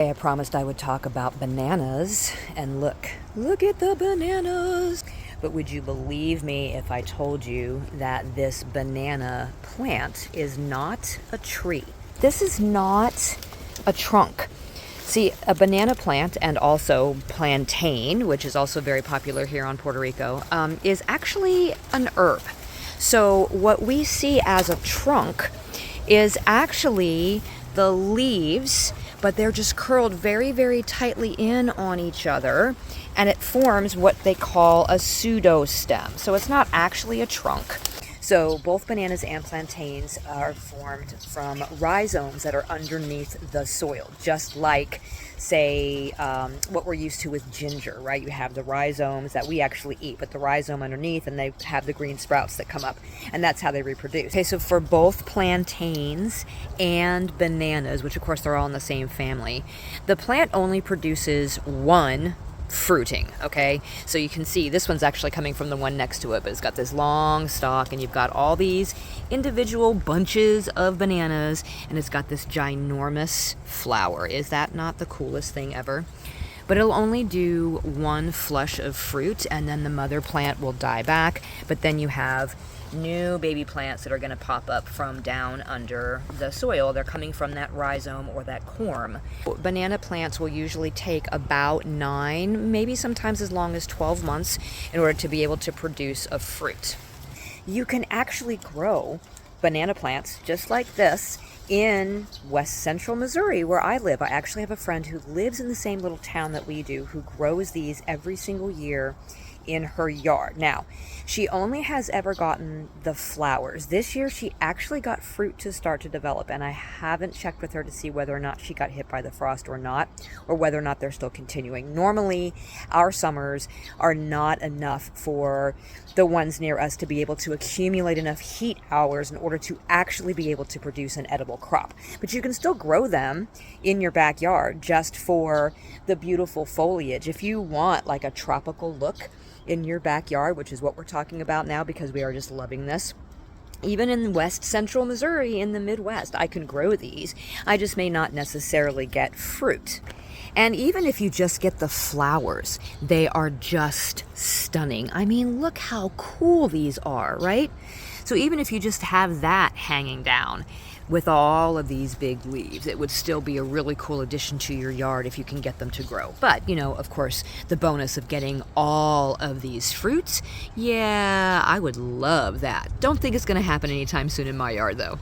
I promised I would talk about bananas, and look at the bananas. But would you believe me if I told you that this banana plant is not a tree? This is not a trunk. See, a banana plant, and also plantain, which is also very popular here on Puerto Rico, is actually an herb. So what we see as a trunk is actually the leaves, but they're just curled very, very tightly in on each other, and it forms what they call a pseudostem. So it's not actually a trunk. So both bananas and plantains are formed from rhizomes that are underneath the soil, just like, say, what we're used to with ginger, right? You have the rhizomes that we actually eat, but the rhizome underneath, and they have the green sprouts that come up, and that's how they reproduce. Okay, so for both plantains and bananas, which of course they're all in the same family, the plant only produces one fruiting. Okay, so you can see this one's actually coming from the one next to it, but it's got this long stalk, and you've got all these individual bunches of bananas, and it's got this ginormous flower. Is that not the coolest thing ever? But it'll only do one flush of fruit, and then the mother plant will die back, but then you have new baby plants that are going to pop up from down under the soil. They're coming from that rhizome or that corm. Banana plants will usually take about 9, maybe sometimes as long as 12 months in order to be able to produce a fruit. You can actually grow banana plants just like this in West Central Missouri, where I live. I actually have a friend who lives in the same little town that we do, who grows these every single year in her yard. Now, she only has ever gotten the flowers. This year she actually got fruit to start to develop, and I haven't checked with her to see whether or not she got hit by the frost or not, or whether or not they're still continuing. Normally, our summers are not enough for the ones near us to be able to accumulate enough heat hours in order to actually be able to produce an edible crop. But you can still grow them in your backyard just for the beautiful foliage. If you want like a tropical look in your backyard, which is what we're talking about now because we are just loving this. Even in West Central Missouri, in the Midwest, I can grow these. I just may not necessarily get fruit. And even if you just get the flowers, they are just stunning. I mean, look how cool these are, right? So even if you just have that hanging down with all of these big leaves, it would still be a really cool addition to your yard if you can get them to grow. But, you know, of course, the bonus of getting all of these fruits, yeah, I would love that. Don't think it's going to happen anytime soon in my yard, though.